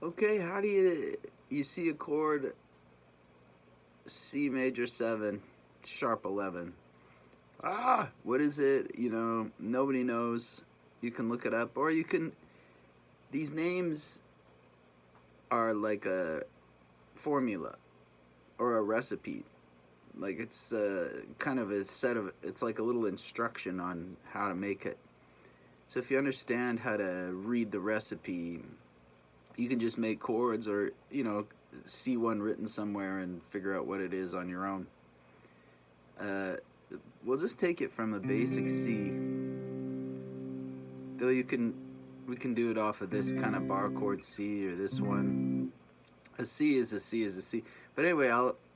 Okay, how do you see a chord C major 7, sharp 11? What is it? Nobody knows. You can look it up, or you can. These names are like a formula or a recipe. Like it's kind of a set of. It's like a little instruction on how to make it. So if you understand how to read the recipe, you can just make chords, or see one written somewhere and figure out what it is on your own. We'll just take it from the basic C. Though we can do it off of this kind of bar chord C, or this one. A C is a C is a C. But anyway,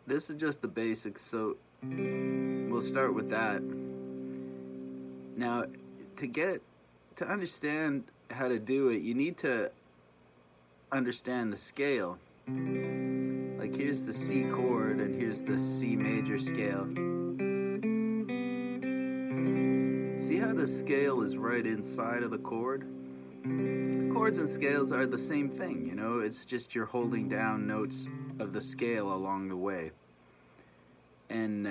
this is just the basics, so we'll start with that. Now, to understand how to do it, you need to understand the scale. Like here's the C chord and here's the C major scale. See how the scale is right inside of the chord? Chords and scales are the same thing, it's just you're holding down notes of the scale along the way. And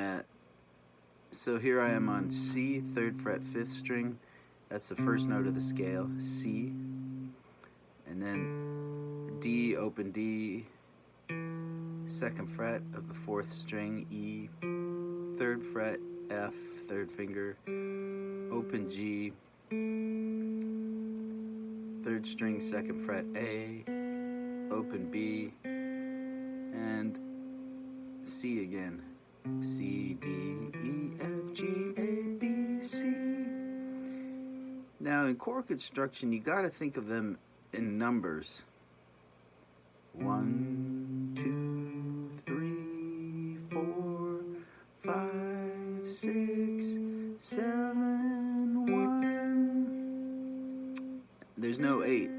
so here I am on C, 3rd fret, 5th string. That's the first note of the scale, C. And then D, open D, 2nd fret of the 4th string, E, 3rd fret, F, 3rd finger, open G, 3rd string, 2nd fret, A, open B, and C again. C, D, E, F, G, A, B, C. Now in chord construction, you gotta think of them in numbers. 1, 2, 3, 4, 5, 6, 7, 1. There's no 8.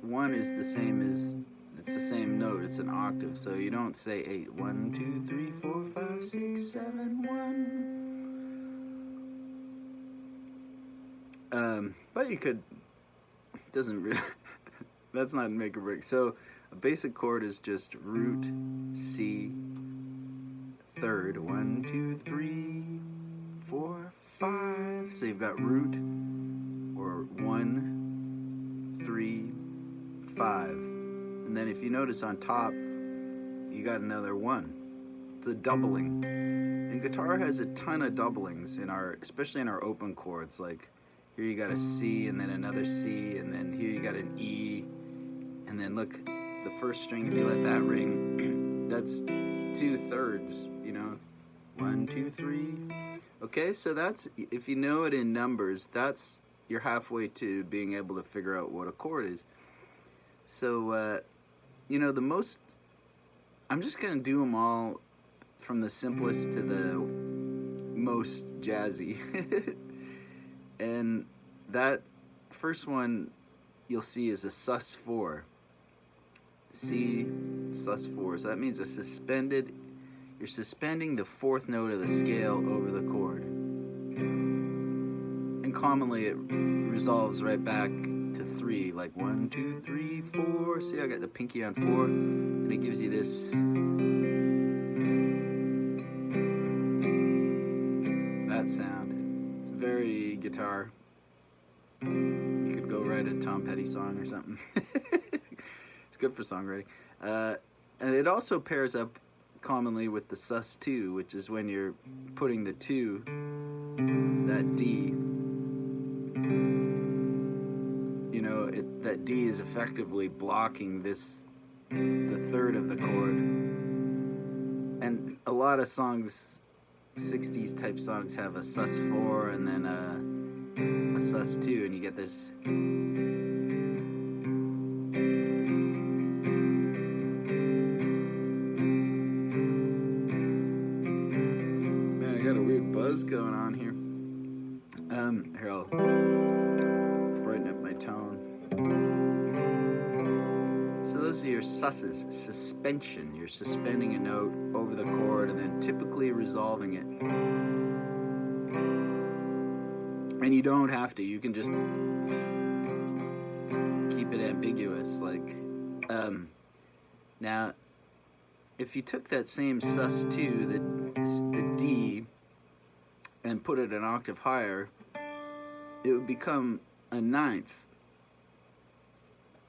1 is the same as, it's the same note, it's an octave, so you don't say 8. 1, 2, 3, 4, 5, 6, 7, 1. But you could, doesn't really, that's not make or break. So a basic chord is just root, C, 3rd, 1, 2, 3, 4, 5. So you've got root, or 1, 3, 5. And then if you notice on top, you got another 1. It's a doubling. And guitar has a ton of doublings especially in our open chords. Like here you got a C and then another C, and then here you got an E, and then look, the first string, if you let that ring, that's 2/3, 1, 2, 3. Okay, so that's, if you know it in numbers, you're halfway to being able to figure out what a chord is. So, I'm just gonna do them all from the simplest to the most jazzy. And that first one you'll see is a sus4. C, sus4. So that means you're suspending the 4th note of the scale over the chord. And commonly it resolves right back to 3, like 1, 2, 3, 4. See, I got the pinky on 4, and it gives you this. That sound. It's very guitar. You could go write a Tom Petty song or something. It's good for songwriting. And it also pairs up commonly with the Sus2, which is when you're putting the 2, that D. That D is effectively blocking the 3rd of the chord. And a lot of songs, 60s type songs, have a sus4 and then a sus2, and you get this. Man, I got a weird buzz going on here. Here, I'll brighten up my tone. So those are your susses, suspension. You're suspending a note over the chord and then typically resolving it. And you don't have to, you can just keep it ambiguous, like Now, if you took that same sus2, the D, and put it an octave higher, it would become a ninth.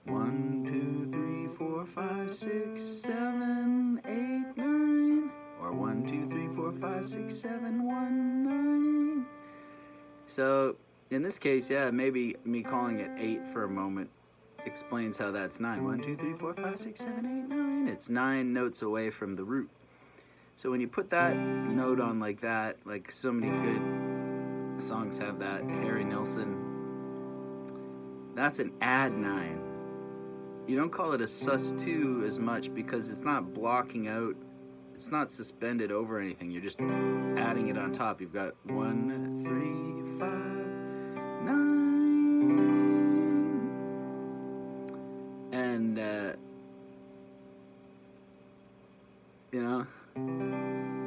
1, 2, 3, 4, 5, 6, 7, 8, 9. Or 1, 2, 3, 4, 5, 6, 7, 1, 9. So in this case, yeah, maybe me calling it 8 for a moment explains how that's 9. 1, 2, 3, 4, 5, 6, 7, 8, 9. It's 9 notes away from the root. So when you put that note on like that, like so many good songs have that, Harry Nilsson, that's an add9. You don't call it a sus2 as much because it's not blocking out, it's not suspended over anything, you're just adding it on top. You've got 1, 3, 5, 9. And, you know,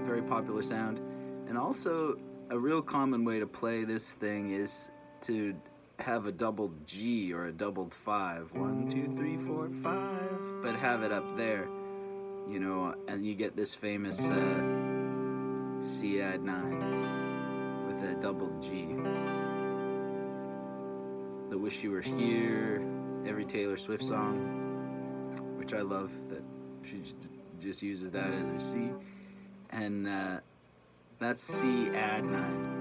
very popular sound. And also, a real common way to play this thing is to have a doubled G or a doubled 5. 1, 2, 3, 4, 5. But have it up there, you know, and you get this famous C add9 with a doubled G. The Wish You Were Here, every Taylor Swift song, which I love, that she just uses that as her C. And that's C add9.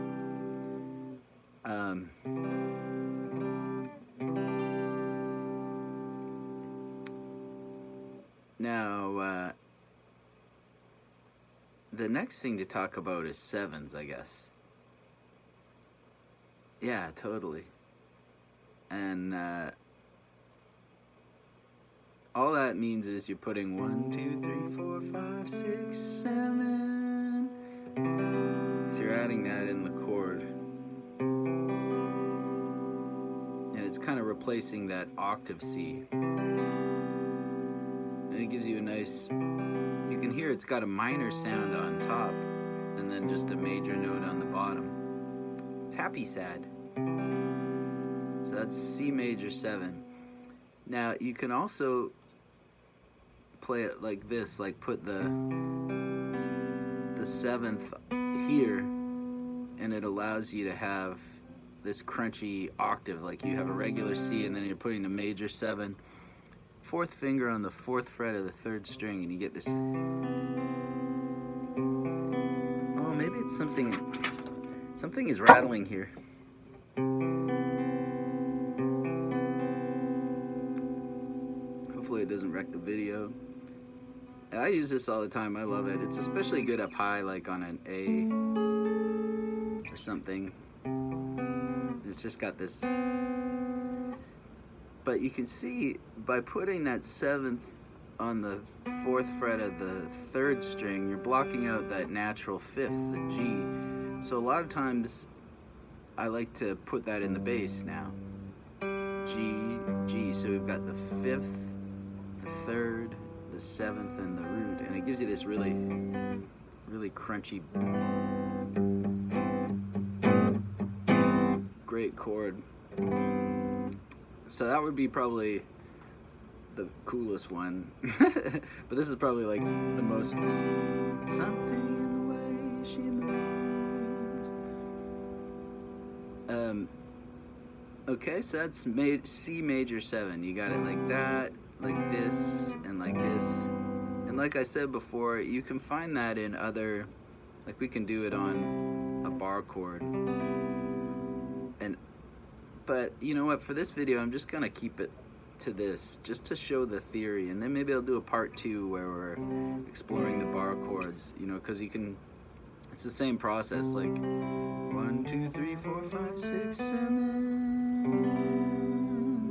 Now, the next thing to talk about is sevens, I guess. Yeah, totally. And all that means is you're putting 1, 2, 3, 4, 5, 6, 7. So you're adding that in the chord. And it's kind of replacing that octave C. And it gives you a nice, you can hear it's got a minor sound on top and then just a major note on the bottom. It's happy sad. So that's C major 7. Now you can also play it like this, like put the 7th here, and it allows you to have this crunchy octave, like you have a regular C and then you're putting the major 7, 4th finger on the 4th fret of the 3rd string, and you get this. Oh, maybe it's something is rattling here. Hopefully it doesn't wreck the video. And I use this all the time. I love it. It's especially good up high, like on an A or something. It's just got this. But you can see by putting that 7th on the 4th fret of the 3rd string, you're blocking out that natural 5th, the G. So a lot of times I like to put that in the bass now. G, G. So we've got the 5th, the 3rd, the 7th, and the root, and it gives you this really, really crunchy, great chord. So that would be probably the coolest one. But this is probably like the most, something in the way she moves. Okay, so that's C major 7. You got it like that, like this, and like this. And like I said before, you can find that in other, like we can do it on a bar chord. But you know what, for this video I'm just gonna keep it to this, just to show the theory, and then maybe I'll do a part 2 where we're exploring the bar chords, you know, because you can, it's the same process, like 1, 2, 3, 4, 5, 6, 7.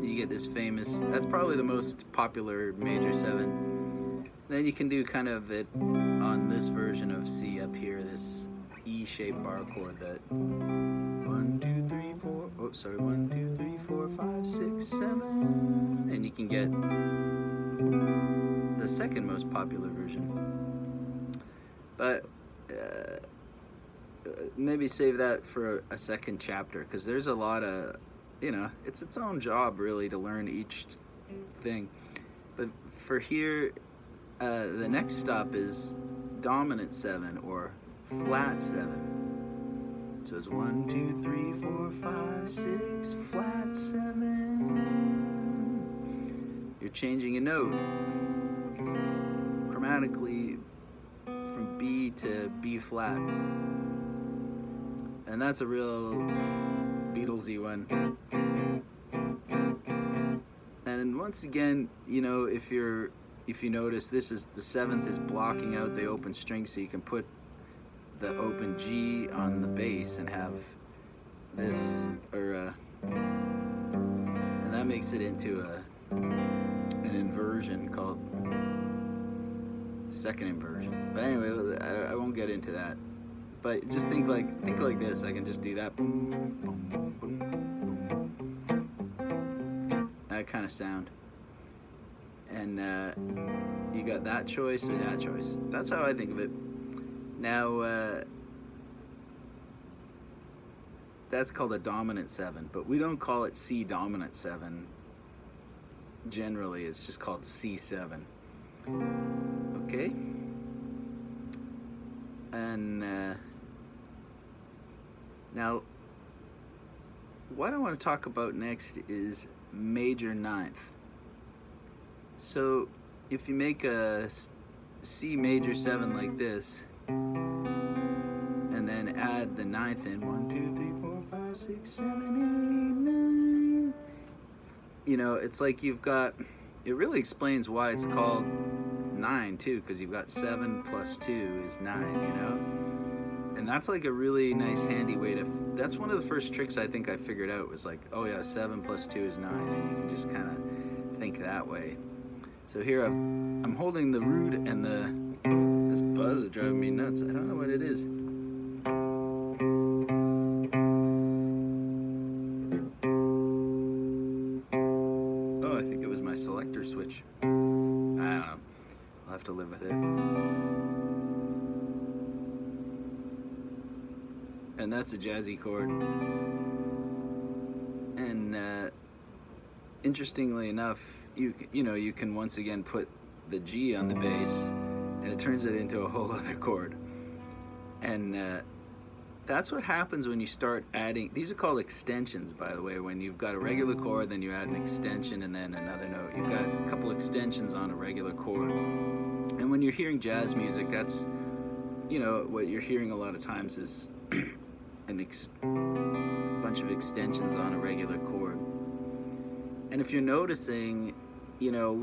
You get this famous, that's probably the most popular major 7. Then you can do kind of it on this version of C up here, this E-shaped bar chord, that 1, 2, 3, 4, oh sorry, 1, 2, 3, 4, 5, 6, 7, and you can get the second most popular version. But maybe save that for a second chapter, because there's a lot of, you know, it's its own job really to learn each thing. But for here, the next stop is dominant 7 or flat 7. So it's 1, 2, 3, 4, 5, 6, flat 7. You're changing a note chromatically from B to B flat. And that's a real Beatlesy one. And once again, you know, if you notice, this is the 7th is blocking out the open string, so you can put the open G on the bass and have this, and that makes it into an inversion called second inversion. But anyway, I won't get into that. But just think like this. I can just do that. Boom, boom, boom, boom. That kind of sound. And you got that choice or that choice. That's how I think of it. Now, that's called a dominant 7, but we don't call it C dominant 7. Generally, it's just called C7. Okay? And now, what I want to talk about next is major 9th. So, if you make a C major 7 like this, and then add the 9th in, 1, 2, 3, 4, 5, 6, 7, 8, 9. You know, it's like you've got, it really explains why it's called 9 too, because you've got 7 plus 2 is 9, you know? And that's like a really nice handy way to, that's one of the first tricks I think I figured out was like, oh yeah, 7 plus 2 is 9, and you can just kind of think that way. So here I'm holding the root and this buzz is driving me nuts. I don't know what it is. Oh, I think it was my selector switch. I don't know. I'll have to live with it. And that's a jazzy chord. And interestingly enough, you know, you can once again put the G on the bass, and it turns it into a whole other chord. And that's what happens when you start adding. These are called extensions, by the way. When you've got a regular chord, then you add an extension and then another note. You've got a couple extensions on a regular chord. And when you're hearing jazz music, that's, you know, what you're hearing a lot of times is a bunch of extensions on a regular chord. And if you're noticing, you know,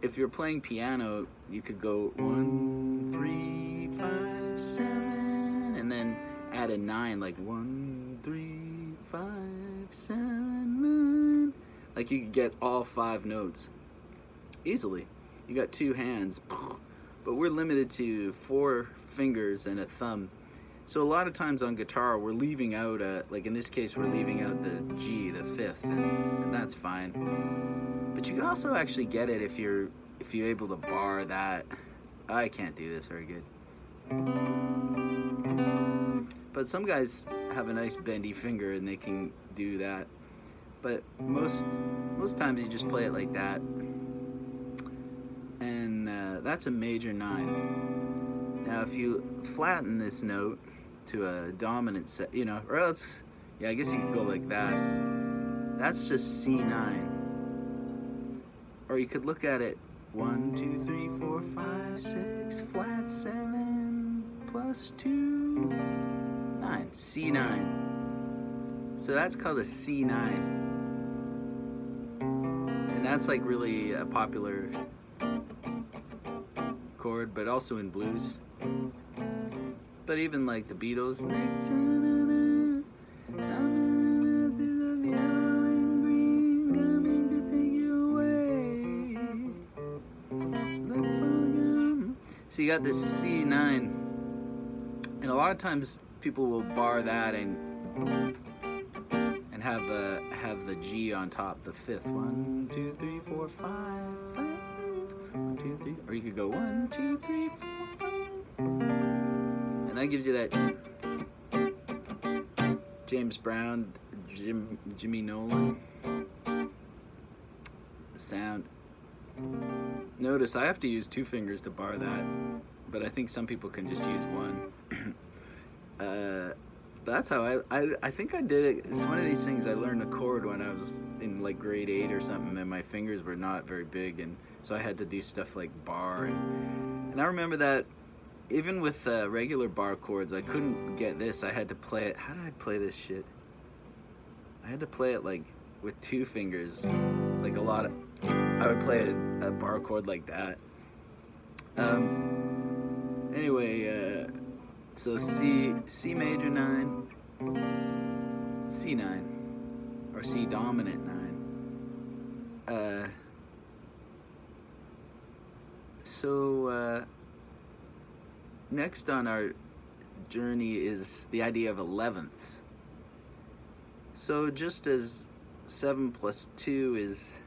if you're playing piano, you could go 1, 3, 5, 7, and then add a 9, like 1, 3, 5, 7, 9. Like you could get all 5 notes easily. You got 2 hands, but we're limited to 4 fingers and a thumb. So a lot of times on guitar, we're leaving out like in this case, we're leaving out the G, the 5th, and that's fine. But you can also actually get it if you're able to bar that. I can't do this very good. But some guys have a nice bendy finger and they can do that. But most times you just play it like that. And that's a major 9. Now if you flatten this note to a dominant set, you know, or else, yeah, I guess you could go like that. That's just C9. Or you could look at it 1, 2, 3, 4, 5, 6, flat 7 plus 2, 9, C9. So that's called a C9. And that's like really a popular chord, but also in blues. But even like the Beatles, so you got this C9, and a lot of times people will bar that and have the G on top, the 5th. 1, 2, 3, 4, 5, 5. 1, 2, 3, or you could go 1, 2, 3, 4, 5. And that gives you that James Brown, Jimmy Nolan sound. Notice I have to use 2 fingers to bar that, but I think some people can just use 1. That's how I think I did it. It's one of these things I learned a chord when I was in like grade 8 or something, and my fingers were not very big, and so I had to do stuff like bar. And I remember that even with regular bar chords, I couldn't get this. I had to play it. How did I play this shit? I had to play it like with 2 fingers, like a lot of. I would play a bar chord like that. Anyway, so C major 9, C9, or C dominant 9. Next on our journey is the idea of 11ths. So just as 7 plus 2 is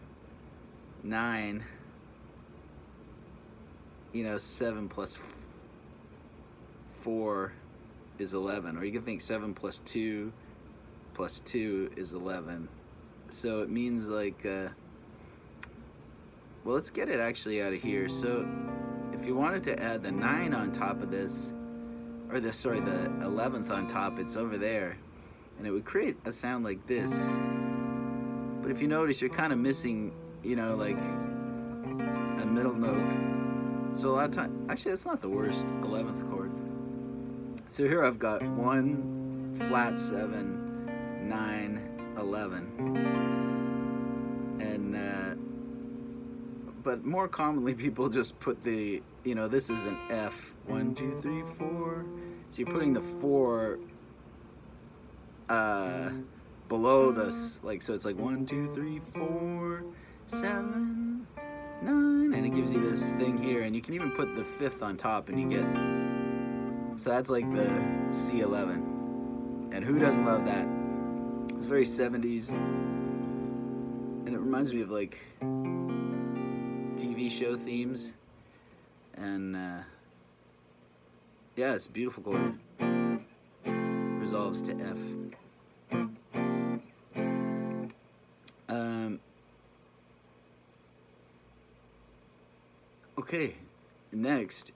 9, 7 plus 4 is 11, or you can think 7 plus 2 is 11. So it means like, well, let's get it actually out of here. So if you wanted to add the 9 on top of this, or the 11th on top, it's over there, and it would create a sound like this. But if you notice, you're kind of missing, like a middle note. So a lot of time, actually that's not the worst 11th chord. So here I've got 1, flat 7, 9, 11. And, but more commonly people just put the, this is an F, 1, 2, 3, 4. So you're putting the 4 below this, like, so it's like 1, 2, 3, 4, 7, 9, and it gives you this thing here, and you can even put the 5th on top, and you get, so that's like the C11, and who doesn't love that? It's very 70s, and it reminds me of like TV show themes, and yeah, it's a beautiful chord. Resolves to F. Okay, next,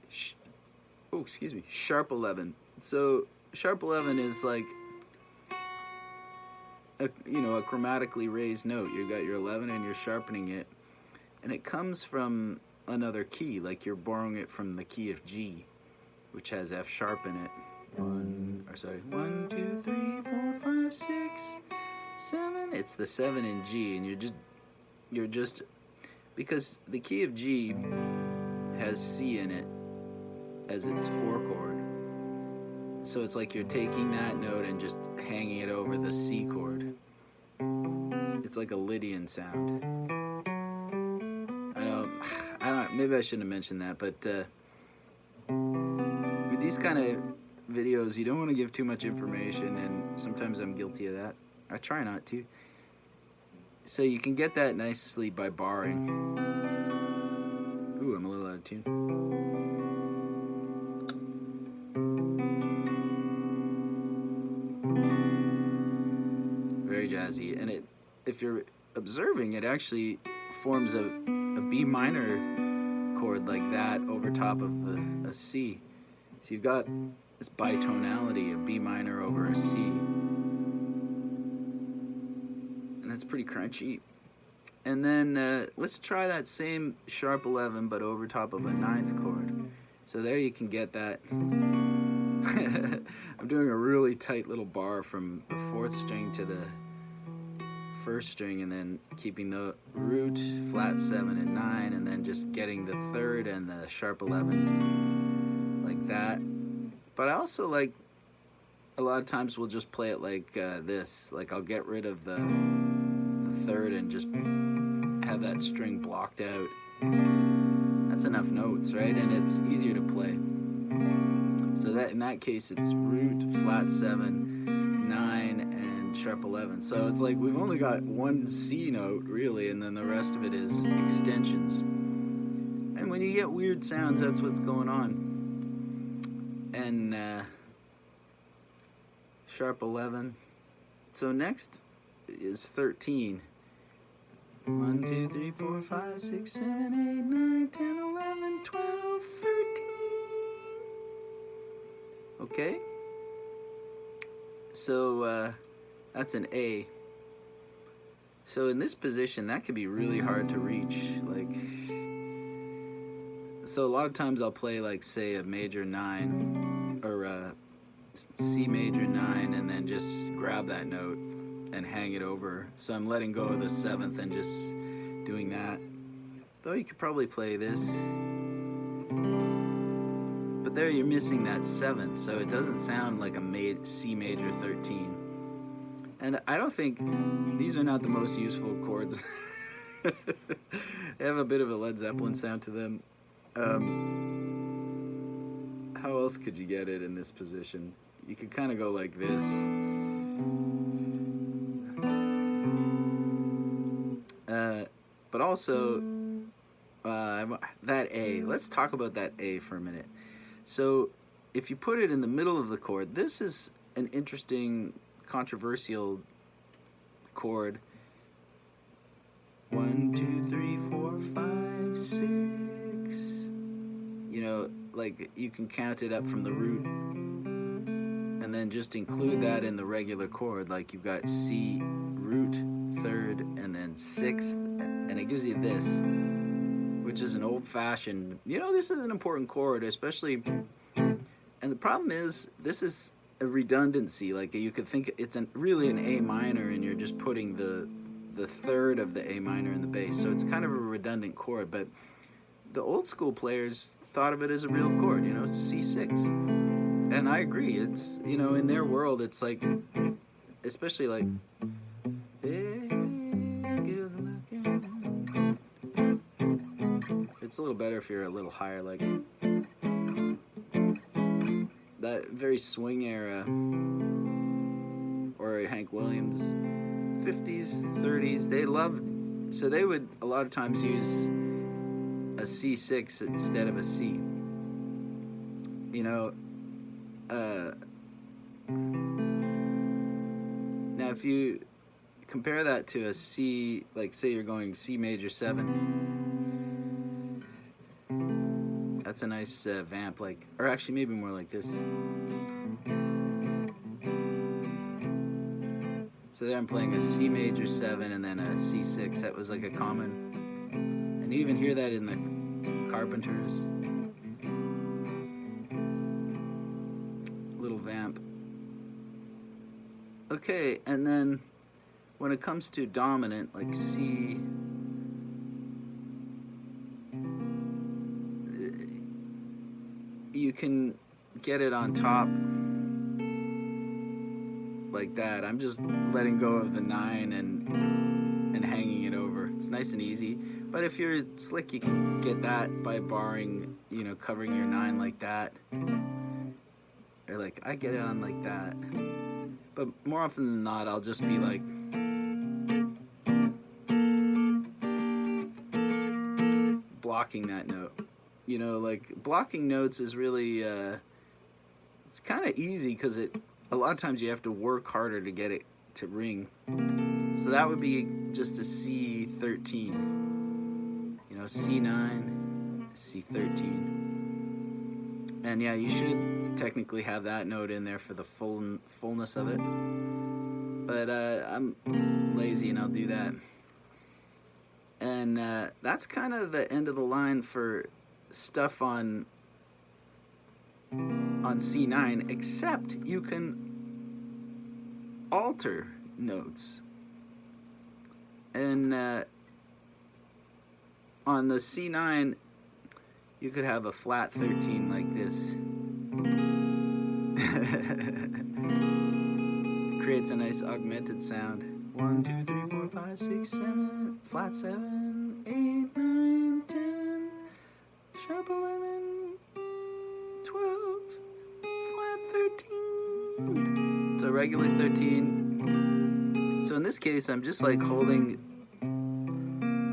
sharp 11. So sharp 11 is like a chromatically raised note. You got your 11 and you're sharpening it, and it comes from another key, like you're borrowing it from the key of G, which has F sharp in it. 1, 2, 3, 4, 5, 6, 7. It's the 7 in G, and you're just because the key of G has C in it as its 4 chord. So it's like you're taking that note and just hanging it over the C chord. It's like a Lydian sound. I don't, maybe I shouldn't have mentioned that, but with these kind of videos, you don't want to give too much information, and sometimes I'm guilty of that. I try not to. So you can get that nicely by barring. Ooh, I'm a little out of tune. Very jazzy, and if you're observing, it actually forms a B minor chord like that over top of a C. So you've got this bitonality, a B minor over a C, and that's pretty crunchy. And then let's try that same sharp 11 but over top of a 9th chord. So there you can get that. I'm doing a really tight little bar from the 4th string to the 1st string, and then keeping the root, flat 7 and 9, and then just getting the 3rd and the sharp 11 like that. But I also like, a lot of times we'll just play it like this. Like I'll get rid of the 3rd and just have that string blocked out. That's enough notes, right? And it's easier to play. So that in that case, it's root, flat 7, 9, and sharp 11. So it's like we've only got one C note really, and then the rest of it is extensions. And when you get weird sounds, that's what's going on. And sharp 11. So next is 13. 1, 2, 3, 4, 5, 6, 7, 8, 9, 10, 11, 12, 13. Okay? So that's an A. So in this position, that could be really hard to reach. Like, so a lot of times I'll play, like, say a major 9 or a C major 9 and then just grab that note and hang it over. So I'm letting go of the 7th and just doing that. Though you could probably play this. But there you're missing that 7th, so it doesn't sound like a C major 13. And I don't think these are not the most useful chords. They have a bit of a Led Zeppelin sound to them. How else could you get it in this position? You could kind of go like this. But also, that A. Let's talk about that A for a minute. So, if you put it in the middle of the chord, this is an interesting, controversial chord. 1, 2, 3, 4, 5, 6. You know, like you can count it up from the root and then just include that in the regular chord. Like you've got C, root, 3rd, and then 6th, and it gives you this, which is an old-fashioned, you know, this is an important chord, especially, and the problem is, this is a redundancy. Like you could think it's really an A minor and you're just putting the 3rd of the A minor in the bass, so it's kind of a redundant chord, but the old school players thought of it as a real chord, you know, C6. And I agree, it's, you know, in their world, it's like, especially like, it's a little better if you're a little higher, like that very swing era, or Hank Williams, 50s, 30s, they loved, so they would a lot of times use a C6 instead of a C. You know, now if you compare that to a C, like say you're going C major 7, that's a nice vamp, like, or actually maybe more like this. So there I'm playing a C major 7 and then a C6. That was like a common, and you even hear that in the Carpenters. Little vamp. Okay, and then when it comes to dominant, like C, you can get it on top like that. I'm just letting go of the 9 and hanging it over. It's nice and easy. But if you're slick, you can get that by barring, you know, covering your 9 like that. Or like, I get it on like that. But more often than not, I'll just be like, blocking that note. You know, like, blocking notes is really, it's kind of easy because a lot of times you have to work harder to get it to ring. So that would be just a C13. You know, C9, C13. And yeah, you should technically have that note in there for the fullness of it. But I'm lazy and I'll do that. And that's kind of the end of the line for stuff on C9, except you can alter notes. And on the C9, you could have a flat 13 like this. Creates a nice augmented sound. 1, 2, 3, 4, 5, 6, 7, flat 7, 8, 9, 10, sharp 11, 12, flat 13. So regular 13. So in this case, I'm just like holding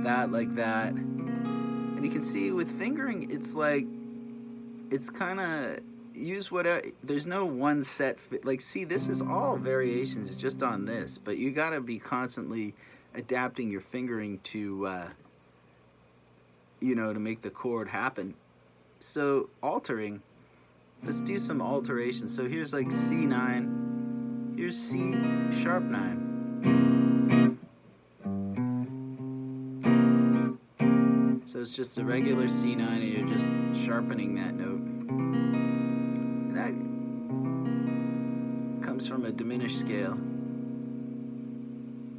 that like that. And you can see with fingering, it's like, it's kind of, use whatever, there's no one set fit. Like, see, this is all variations just on this, but you gotta be constantly adapting your fingering to, you know, to make the chord happen. So altering, let's do some alterations. So here's like C9, here's C sharp 9. So it's just a regular C9 and you're just sharpening that note. And that comes from a diminished scale.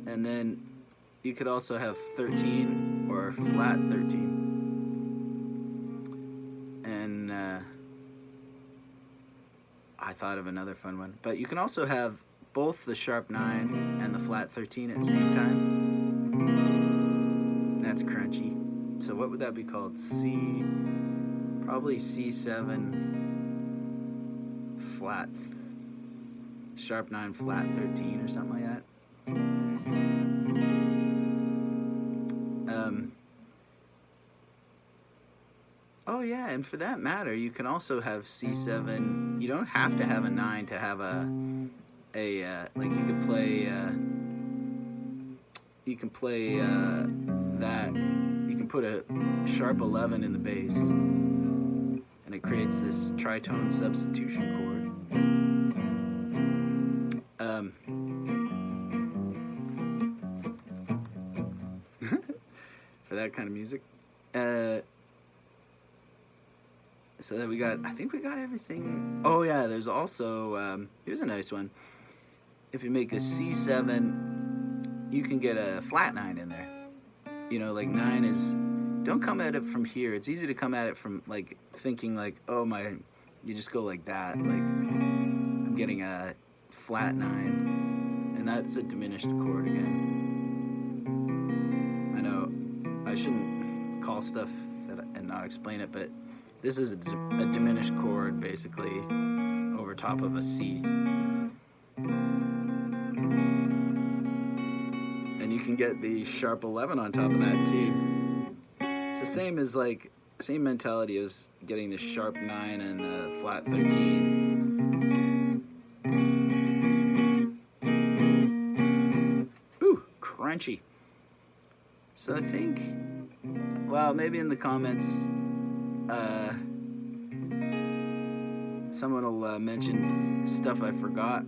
And then you could also have 13 or flat 13. And I thought of another fun one. But you can also have both the sharp 9 and the flat 13 at the same time. That's crunchy. So what would that be called? C, probably C7 flat, sharp 9 flat 13 or something like that. Oh yeah, and for that matter, you can also have C7. You don't have to have a 9 to have a like you could play that. You can put a sharp 11 in the bass, and it creates this tritone substitution chord. For that kind of music. So that we got, I think we got everything. Oh yeah, there's also, here's a nice one. If you make a C7, you can get a flat 9 in there. You know, like 9 is, don't come at it from here. It's easy to come at it from like thinking like, oh my, you just go like that. Like I'm getting a flat 9, and that's a diminished chord again. I know I shouldn't call stuff that and not explain it, but this is a diminished chord basically over top of a C. And you can get the sharp 11 on top of that too. It's the same as like, same mentality as getting the sharp 9 and the flat 13. Ooh, crunchy. So I think, well, maybe in the comments, someone will mention stuff I forgot.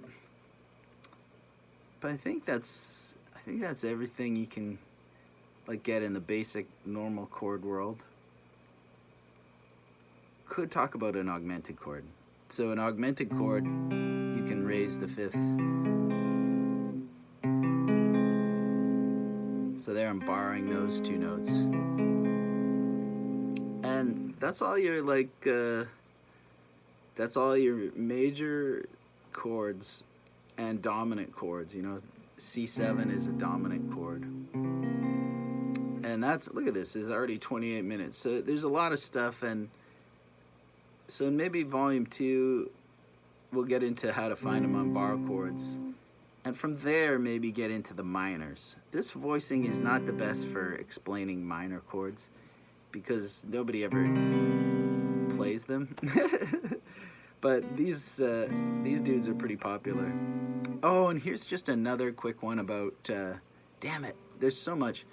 But I think that's everything you can like get in the basic normal chord world. Could talk about an augmented chord. So an augmented chord, you can raise the 5th. So there I'm borrowing those 2 notes. And that's all your like that's all your major chords and dominant chords, you know. C7 is a dominant chord. And that's, look at this, it's already 28 minutes. So there's a lot of stuff, and so maybe volume 2 we'll get into how to find them on bar chords. And from there maybe get into the minors. This voicing is not the best for explaining minor chords because nobody ever plays them. But these dudes are pretty popular. Oh, and here's just another quick one about, damn it, there's so much.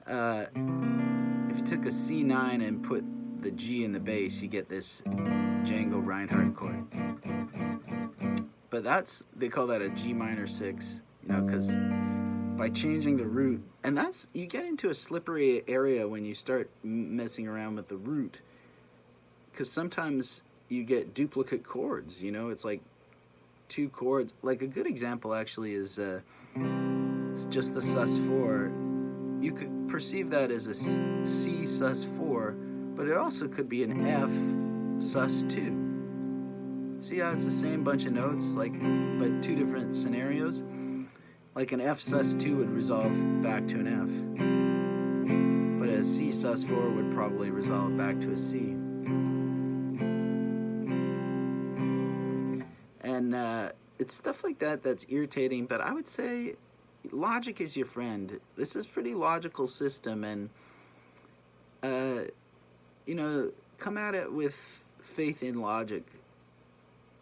If you took a C9 and put the G in the bass, you get this Django Reinhardt chord. But that's, they call that a G minor 6, you know, because by changing the root, and that's, you get into a slippery area when you start messing around with the root, because sometimes you get duplicate chords, you know, it's like 2 chords. Like a good example actually is it's just the Sus4. You could perceive that as a C Sus4, but it also could be an F Sus2. See how it's the same bunch of notes, like, but 2 different scenarios? Like an F Sus2 would resolve back to an F, but a C Sus4 would probably resolve back to a C. And it's stuff like that that's irritating, but I would say logic is your friend. This is a pretty logical system, and you know, come at it with faith in logic.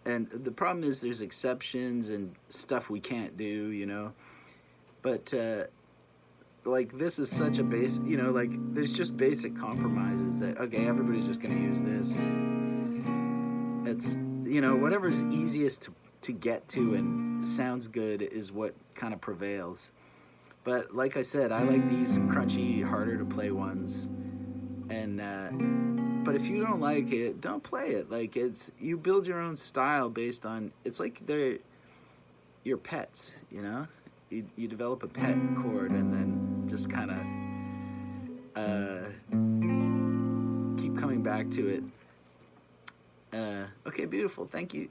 And the problem is there's exceptions and stuff we can't do, you know. But like this is such a base, you know, like there's just basic compromises that, okay, everybody's just going to use this. It's, you know, whatever's easiest to get to and sounds good is what kind of prevails. But like I said, I like these crunchy, harder to play ones. And but if you don't like it, don't play it. Like, it's, you build your own style based on, it's like they're your pets, you know? You develop a pet chord and then just kind of keep coming back to it. Okay, beautiful. Thank you.